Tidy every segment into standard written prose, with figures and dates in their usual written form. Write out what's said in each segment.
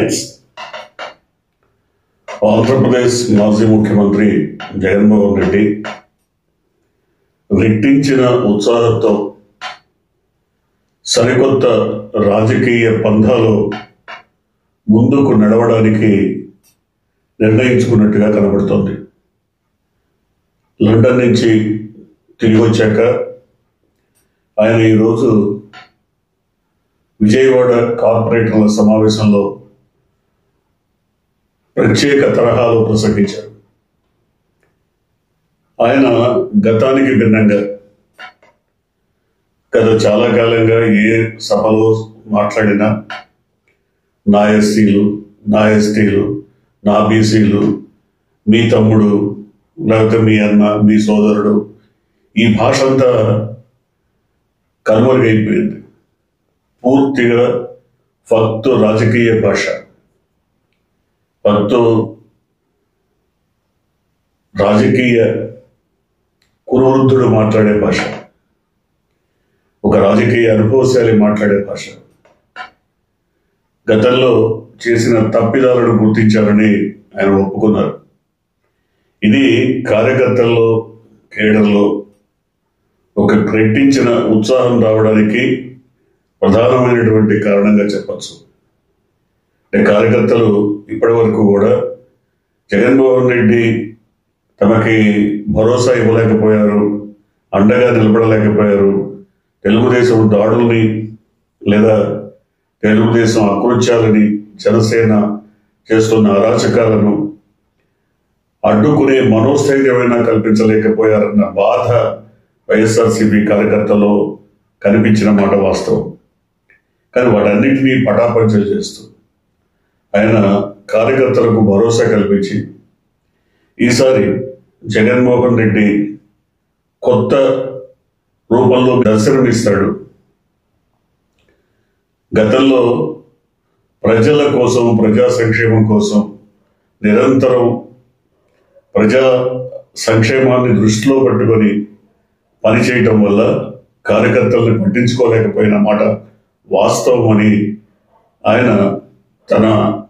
Headlines. Andhra Pradesh మాజీ ముఖ్యమంత్రి జగన్మోహన్ రెడ్డి రెట్టించిన ఉత్సాహంతో సరికొత్త రాజకీయ పంథాలో ముందుకు నడవడానికి నిర్ణయించుకున్నట్టుగా కనబడుతోంది. లండన్ నుంచి తిరిగి వచ్చాక ఆయన ఈరోజు విజయవాడ కార్పొరేటర్ల సమావేశంలో ప్రత్యేక తరహాలో ప్రసంగించారు. ఆయన గతానికి భిన్నంగా గత చాలా కాలంగా ఏ సభలో మాట్లాడినా నా ఎస్సీలు, నా ఎస్టీలు, నా బీసీలు, మీ తమ్ముడు, లేకపోతే మీ అన్న, మీ సోదరుడు, ఈ భాష అంతా కనుమరుగైపోయింది. పూర్తిగా ఫక్తు రాజకీయ భాష, ఫక్తు రాజకీయ కురువృద్ధుడు మాట్లాడే భాష, ఒక రాజకీయ అనుభవశాలి మాట్లాడే భాష. గతంలో చేసిన తప్పిదాలను గుర్తించారని ఆయన ఒప్పుకున్నారు. ఇది కార్యకర్తల్లో, కేడర్లో ఒక రెట్టించిన ఉత్సాహం రావడానికి ప్రధానమైనటువంటి కారణంగా చెప్పచ్చు. అంటే కార్యకర్తలు ఇప్పటి వరకు కూడా జగన్మోహన్ రెడ్డి తమకి భరోసా ఇవ్వలేకపోయారు, అండగా నిలబడలేకపోయారు. తెలుగుదేశం దాడుల్ని లేదా తెలుగుదేశం అకృత్యాలని, జనసేన చేస్తున్న అరాచకాలను అడ్డుకునే మనోస్థైర్యమైనా కల్పించలేకపోయారన్న బాధ వైఎస్ఆర్సీపీ కార్యకర్తలో కనిపించిన మాట వాస్తవం. కానీ వాటన్నిటినీ పటాపంచలు చేస్తూ ఆయన కార్యకర్తలకు భరోసా కల్పించి ఈసారి జగన్మోహన్ రెడ్డి కొత్త రూపంలో దర్శనమిస్తాడు. గతంలో ప్రజల కోసం, ప్రజా సంక్షేమం కోసం నిరంతరం ప్రజా సంక్షేమాన్ని దృష్టిలో పెట్టుకొని పనిచేయటం వల్ల కార్యకర్తల్ని పట్టించుకోలేకపోయిన మాట వాస్తవం అని ఆయన తన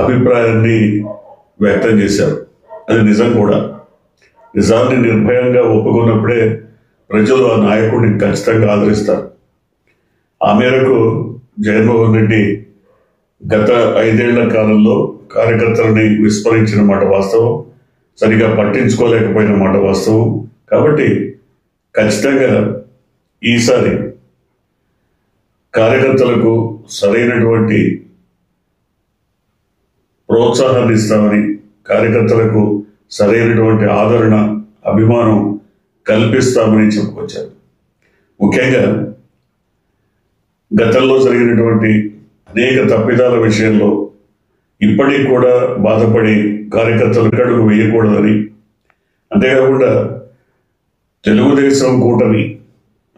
అభిప్రాయాన్ని వ్యక్తం చేశారు. అది నిజం కూడా. నిజాన్ని నిర్భయంగా ఒప్పుకున్నప్పుడే ప్రజలు ఆ నాయకుడిని ఖచ్చితంగా ఆదరిస్తారు. ఆ మేరకు జగన్మోహన్ రెడ్డి గత 5 ఏళ్ల కాలంలో కార్యకర్తలని విస్మరించిన మాట వాస్తవం, సరిగా పట్టించుకోలేకపోయిన మాట వాస్తవం. కాబట్టి ఖచ్చితంగా ఈసారి కార్యకర్తలకు సరైనటువంటి ప్రోత్సాహాన్ని ఇస్తామని, కార్యకర్తలకు సరైనటువంటి ఆదరణ, అభిమానం కల్పిస్తామని చెప్పుకొచ్చారు. ముఖ్యంగా గతంలో జరిగినటువంటి అనేక తప్పిదాల విషయంలో ఇప్పటికి కూడా బాధపడి కార్యకర్తలు అడుగు వేయకూడదని, అంతేకాకుండా తెలుగుదేశం కూటమి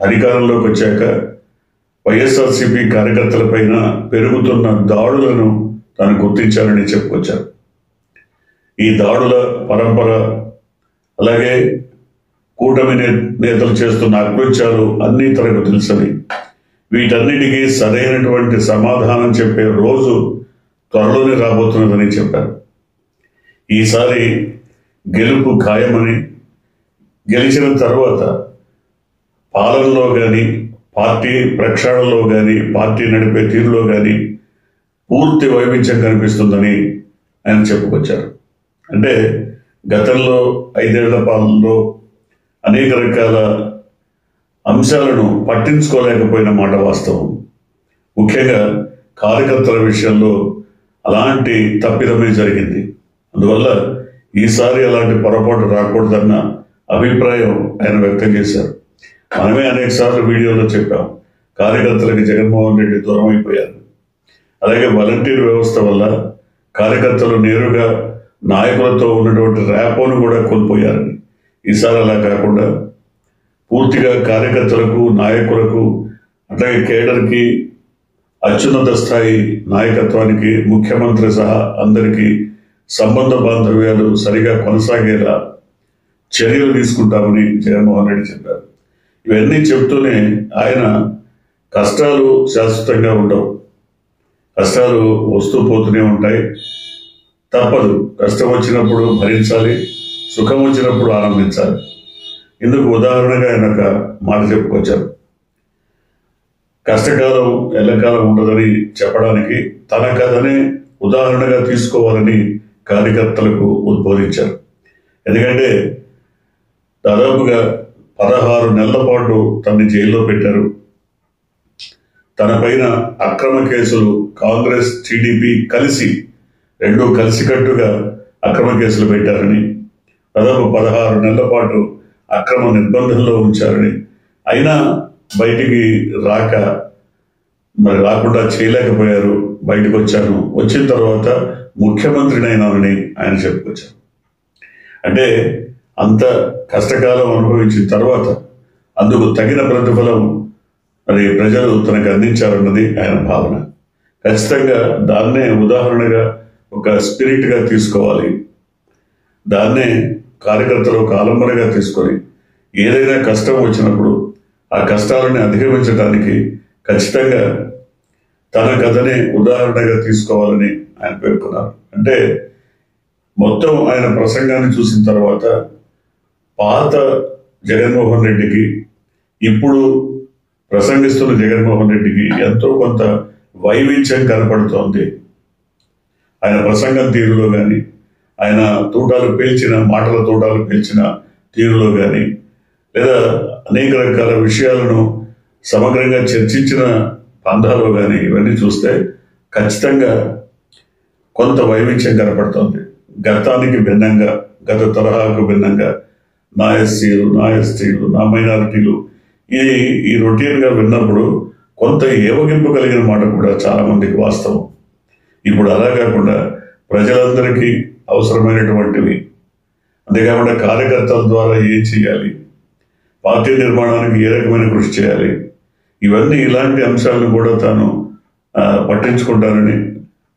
అధికారంలోకి వచ్చాక వైఎస్ఆర్సీపీ కార్యకర్తలపైన పెరుగుతున్న దాడులను తాను గుర్తించాలని చెప్పుకొచ్చారు. ఈ దాడుల పరంపర, అలాగే కూటమి నేతలు చేస్తున్న అకృత్యాలు అన్నీ తనకు తెలుసని, వీటన్నిటికీ సరైనటువంటి సమాధానం చెప్పే రోజు త్వరలోనే రాబోతున్నదని చెప్పారు. ఈసారి గెలుపు ఖాయమని, గెలిచిన తర్వాత పాలనలో కానీ, పార్టీ ప్రక్షాళనలో కానీ, పార్టీ నడిపే తీరులో కానీ పూర్తి వైవిధ్యం కనిపిస్తుందని ఆయన చెప్పుకొచ్చారు. అంటే గతంలో 5 ఏళ్ల పాలనలో అనేక రకాల అంశాలను పట్టించుకోలేకపోయిన మాట వాస్తవం. ముఖ్యంగా కార్యకర్తల విషయంలో అలాంటి తప్పిదమే జరిగింది. అందువల్ల ఈసారి అలాంటి పొరపాటు రాకూడదన్న అభిప్రాయం ఆయన వ్యక్తం చేశారు. మనమే అనేక సార్లు వీడియోలో చెప్పాం, కార్యకర్తలకి జగన్మోహన్ రెడ్డి దూరం అయిపోయారు. అలాగే వాలంటీర్ వ్యవస్థ వల్ల కార్యకర్తలు నేరుగా నాయకులతో ఉన్నటువంటి ర్యాపోను కూడా కోల్పోయారని. ఈసారి అలా కాకుండా పూర్తిగా కార్యకర్తలకు, నాయకులకు, అట్లాగే కేడర్కి, అత్యున్నత స్థాయి నాయకత్వానికి, ముఖ్యమంత్రి సహా అందరికీ సంబంధ బాంధవ్యాలు సరిగా కొనసాగేలా చర్యలు తీసుకుంటామని జగన్మోహన్ రెడ్డి చెప్పారు. ఇవన్నీ చెప్తూనే ఆయన కష్టాలు శాశ్వతంగా ఉండవు, కష్టాలు వస్తూ పోతూనే ఉంటాయి. తప్పదు, కష్టం వచ్చినప్పుడు భరించాలి, సుఖం వచ్చినప్పుడు ఆనందించాలి. ఇందుకు ఉదాహరణగా ఆయన ఒక మాట చెప్పుకొచ్చారు. కష్టకాలం ఎల్లకాలం ఉండదని చెప్పడానికి తన కథనే ఉదాహరణగా తీసుకోవాలని కార్యకర్తలకు ఉద్బోధించారు. ఎందుకంటే దాదాపుగా 16 నెలల పాటు తనని జైల్లో పెట్టారు. తన పైన అక్రమ కేసులు కాంగ్రెస్ టీడీపీ కలిసి రెండూ కలిసికట్టుగా అక్రమ కేసులు పెట్టారని, దాదాపు 16 నెలల పాటు అక్రమ నిర్బంధంలో ఉంచారని, అయినా బయటికి రాకుండా చేయలేకపోయారు. బయటకు వచ్చాను, వచ్చిన తర్వాత ముఖ్యమంత్రినైనానని ఆయన చెప్పుకొచ్చారు. అంటే అంత కష్టకాలం అనుభవించిన తర్వాత అందుకు తగిన ప్రతిఫలం మరి ప్రజలు తనకు అందించారన్నది ఆయన భావన. ఖచ్చితంగా దాన్నే ఉదాహరణగా ఒక స్పిరిట్గా తీసుకోవాలి. దాన్నే కార్యకర్తలు ఒక ఆలంబనగా తీసుకొని ఏదైనా కష్టం వచ్చినప్పుడు ఆ కష్టాలను అధిగమించడానికి ఖచ్చితంగా తన కథనే ఉదాహరణగా తీసుకోవాలని ఆయన పేర్కొన్నారు. అంటే మొత్తం ఆయన ప్రసంగాన్ని చూసిన తర్వాత పాత జగన్మోహన్ రెడ్డికి ఇప్పుడు ప్రసంగిస్తున్న జగన్మోహన్ రెడ్డికి ఎంతో కొంత వైవిధ్యం కనపడుతోంది. ఆయన ప్రసంగం తీరులో కానీ, ఆయన మాటల తూటాలు పేల్చిన తీరులో కానీ, లేదా అనేక రకాల విషయాలను సమగ్రంగా చర్చించిన పంథాలో కానీ ఇవన్నీ చూస్తే ఖచ్చితంగా కొంత వైవిధ్యం కనపడుతోంది. గతానికి భిన్నంగా, గత తరహాకు భిన్నంగా నా ఎస్సీలు, నా ఎస్టీలు, నా మైనారిటీలు ఈ రొటీన్గా విన్నప్పుడు కొంత ఏవగింపు కలిగిన మాట కూడా చాలా మందికి వాస్తవం. ఇప్పుడు అలా కాకుండా ప్రజలందరికీ అవసరమైనటువంటివి, అంతేకాకుండా కార్యకర్తల ద్వారా ఏం చేయాలి, పార్టీ నిర్మాణానికి ఏ రకమైన కృషి చేయాలి, ఇవన్నీ ఇలాంటి అంశాలను కూడా తాను పట్టించుకుంటానని,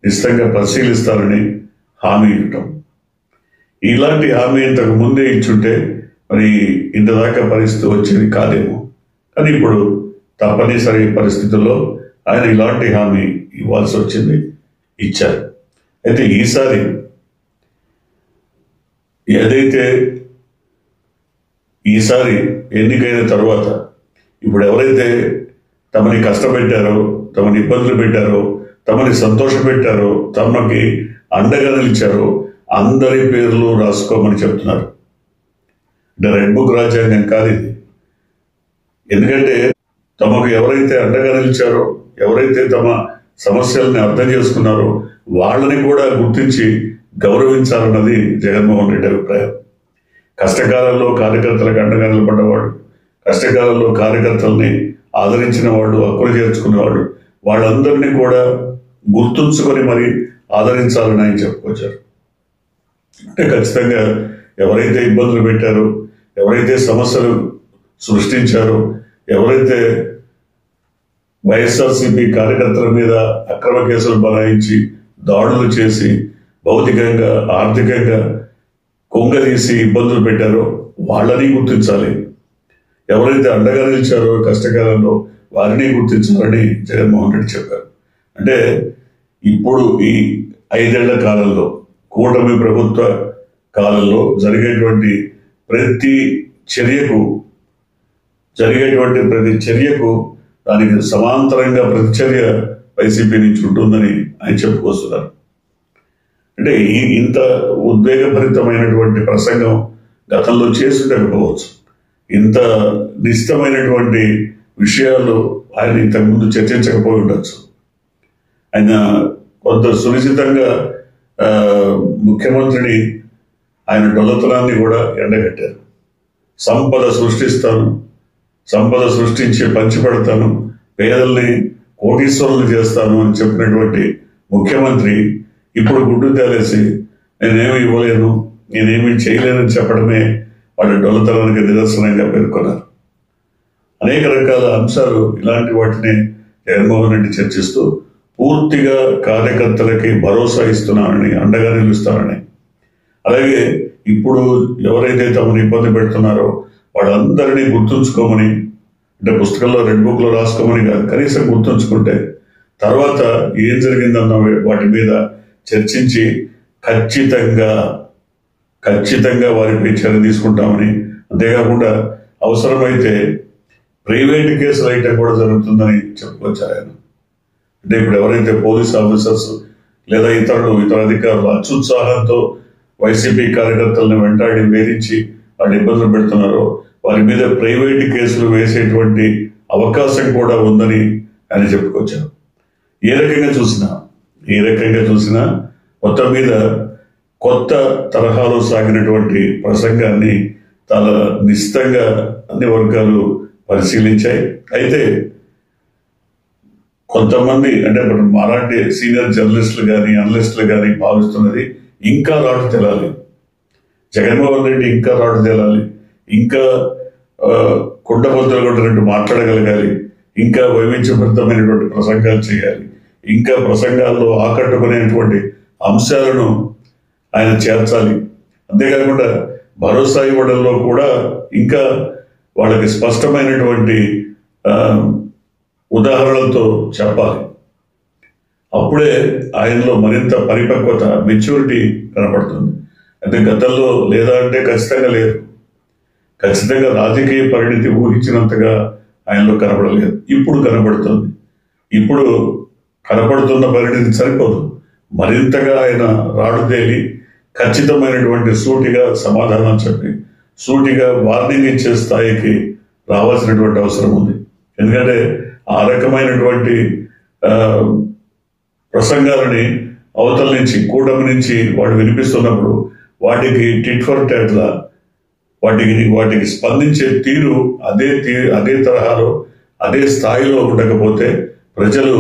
నిశ్చితంగా పరిశీలిస్తానని హామీ ఇవ్వటం. ఇలాంటి హామీ ఇంతకు ముందే ఇచ్చుంటే మరి ఇంతదాకా పరిస్థితి వచ్చేది కాదేమో. కానీ ఇప్పుడు తప్పనిసరి పరిస్థితుల్లో ఆయన ఇలాంటి హామీ ఇవ్వాల్సి వచ్చింది, ఇచ్చారు. అయితే ఈసారి ఈసారి ఎన్నికైన తర్వాత ఇప్పుడు ఎవరైతే తమని కష్టపెట్టారో, తమని ఇబ్బందులు పెట్టారో, తమని సంతోషపెట్టారో, తమకి అండగా నిలిచారో అందరి పేర్లు రాసుకోమని చెప్తున్నారు. అంటే రెడ్ బుక్ రాజ్యాంగం కాదు ఇది. ఎందుకంటే తమకు ఎవరైతే అండగా నిలిచారో, ఎవరైతే తమ సమస్యల్ని అర్థం చేసుకున్నారో వాళ్ళని కూడా గుర్తించి గౌరవించాలన్నది జగన్మోహన్ రెడ్డి అభిప్రాయం. కష్టకాలంలో కార్యకర్తలకు అండగా నిలబడ్డవాడు, కష్టకాలంలో కార్యకర్తల్ని ఆదరించిన వాడు, హక్కులు చేర్చుకునేవాడు, వాళ్ళందరినీ కూడా గుర్తుంచుకొని మరి ఆదరించాలని ఆయన చెప్పుకొచ్చారు. అంటే ఖచ్చితంగా ఎవరైతే ఇబ్బందులు పెట్టారో, ఎవరైతే సమస్యలు సృష్టించారో, ఎవరైతే వైఎస్ఆర్సీపీ కార్యకర్తల మీద అక్రమ కేసులు బనాయించి దాడులు చేసి భౌతికంగా ఆర్థికంగా కొంగదీసి ఇబ్బందులు పెట్టారో వాళ్ళని గుర్తించాలి. ఎవరైతే అండగా నిలిచారో కష్టకాలంలో వారిని గుర్తించాలని జగన్మోహన్ రెడ్డి చెప్పారు. అంటే ఇప్పుడు ఈ 5 ఏళ్ల కాలంలో, కూటమి ప్రభుత్వ కాలంలో జరిగేటువంటి ప్రతి చర్యకు దానికి సమాంతరంగా ప్రతిచర్య వైసీపీ నుంచి ఉంటుందని ఆయన చెప్పుకొస్తున్నారు. అంటే ఇంత ఉద్వేగభరితమైనటువంటి ప్రసంగం గతంలో చేసుండకపోవచ్చు, ఇంత నిశ్చితమైనటువంటి విషయాలు ఆయన ఇంతకుముందు చర్చించకపోయి ఉండొచ్చు. ఆయన కొంత సునిశ్చితంగా ముఖ్యమంత్రిని ఆయన డొల్లతనాన్ని కూడా ఎండగట్టారు. సంపద సృష్టిస్తాను, సంపద సృష్టించి పంచిపెడతాను, పేదల్ని కోటీశ్వరులు చేస్తాను అని చెప్పినటువంటి ముఖ్యమంత్రి ఇప్పుడు గుడ్డు తేలేసి నేనేమి ఇవ్వలేను, నేనేమి చేయలేనని చెప్పడమే వాళ్ళ డొల్లతనానికి నిదర్శనంగా పేర్కొన్నారు. అనేక రకాల అంశాలు ఇలాంటి వాటిని జగన్మోహన్ రెడ్డి చర్చిస్తూ పూర్తిగా కార్యకర్తలకి భరోసా ఇస్తున్నానని, అండగా నిలుస్తానని, అలాగే ఇప్పుడు ఎవరైతే తమను ఇబ్బంది పెడుతున్నారో వాళ్ళందరినీ గుర్తుంచుకోమని, అంటే పుస్తకంలో రెడ్ బుక్లో రాసుకోమని కాదు, కనీసం గుర్తుంచుకుంటే తర్వాత ఏం జరిగిందన్న వాటి మీద చర్చించి ఖచ్చితంగా వారిపై చర్య తీసుకుంటామని, అంతేకాకుండా అవసరమైతే ప్రైవేట్ కేసులు అయితే కూడా జరుగుతుందని చెప్పుకొచ్చారు ఆయన. అంటే ఇప్పుడు ఎవరైతే పోలీస్ ఆఫీసర్స్ లేదా ఇతర అధికారులు అత్యుత్సాహంతో వైసీపీ కార్యకర్తలను వెంటాడి వేధించి వాళ్ళు ఇబ్బందులు పెడుతున్నారో వారి మీద ప్రైవేట్ కేసులు వేసేటువంటి అవకాశం కూడా ఉందని ఆయన చెప్పుకొచ్చారు. ఏ రకంగా చూసినా మొత్తం మీద కొత్త తరహాలో సాగినటువంటి ప్రసంగాన్ని చాలా నిశ్చితంగా అన్ని వర్గాలు పరిశీలించాయి. అయితే కొంతమంది అంటే మాలాంటి సీనియర్ జర్నలిస్టులు కానీ అనలిస్టులు కానీ భావిస్తున్నది ఇంకా రాటు తేలాలి, జగన్మోహన్ రెడ్డి ఇంకా రాటు తేలాలి, ఇంకా కుండబద్దలు కొట్టినట్టు మాట్లాడగలగాలి, ఇంకా వైవిధ్యభరితమైనటువంటి ప్రసంగాలు చేయాలి, ఇంకా ప్రసంగాల్లో ఆకట్టుకునేటువంటి అంశాలను ఆయన చేర్చాలి. అంతేకాకుండా భరోసా ఇవ్వడంలో కూడా ఇంకా వాళ్ళకి స్పష్టమైనటువంటి ఉదాహరణలతో చెప్పాలి. అప్పుడే ఆయనలో మరింత పరిపక్వత, మెచ్యూరిటీ కనపడుతుంది. అంటే గతంలో లేదా అంటే ఖచ్చితంగా లేదు, ఖచ్చితంగా రాజకీయ పరిణితి ఊహించినంతగా ఆయనలో కనపడలేదు. ఇప్పుడు కనపడుతుంది. ఇప్పుడు కనపడుతున్న పరిణితి సరిపోదు, మరింతగా ఆయన రాడుదేలి ఖచ్చితమైనటువంటి సూటిగా సమాధానం చెప్పి సూటిగా వార్నింగ్ ఇచ్చే స్థాయికి రావాల్సినటువంటి అవసరం ఉంది. ఎందుకంటే ఆ రకమైనటువంటి ప్రసంగాలని అవతల నుంచి కూటమి నుంచి వాడు వినిపిస్తున్నప్పుడు వాటికి టిట్ ఫర్ టాట్లా వాటికి స్పందించే తీరు అదే తరహాలో అదే స్థాయిలో ఉండకపోతే ప్రజలు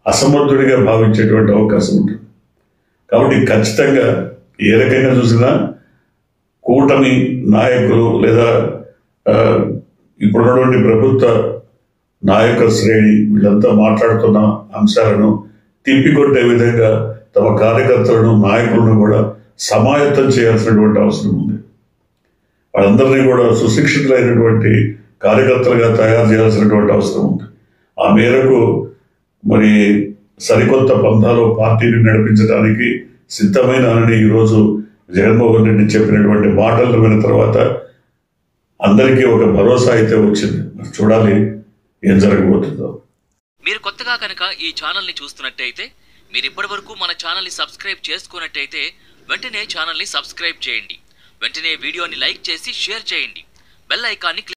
అసమర్థుడిగా భావించేటువంటి అవకాశం ఉంటుంది. కాబట్టి ఖచ్చితంగా ఏ రకంగా చూసినా కూటమి నాయకులు లేదా ఇప్పుడున్నటువంటి ప్రభుత్వ నాయక శ్రేణి వీళ్ళంతా మాట్లాడుతున్న అంశాలను తిప్పికొట్టే విధంగా తమ కార్యకర్తలను నాయకులను కూడా సమాయత్తం చేయాల్సినటువంటి అవసరం ఉంది. వాళ్ళందరినీ కూడా సుశిక్షితులైనటువంటి కార్యకర్తలుగా తయారు చేయాల్సినటువంటి అవసరం ఉంది. ఆ మేరకు మరి సరికొత్త పంథాలో పార్టీని నడిపించడానికి సిద్ధమైనానని ఈరోజు జగన్మోహన్ రెడ్డి చెప్పినటువంటి మాటలు విన్న తర్వాత అందరికీ ఒక భరోసా అయితే వచ్చింది. చూడాలి ఏం జరగబోతుందో. మీరు కొత్తగా కనుక ఈ ఛానల్ని చూస్తున్నట్టయితే, మీరు ఇప్పటి వరకు మన ఛానల్ని సబ్స్క్రైబ్ చేసుకున్నట్టయితే వెంటనే ఛానల్ని సబ్స్క్రైబ్ చేయండి. వెంటనే వీడియోని లైక్ చేసి షేర్ చేయండి. బెల్ ఐకాన్ని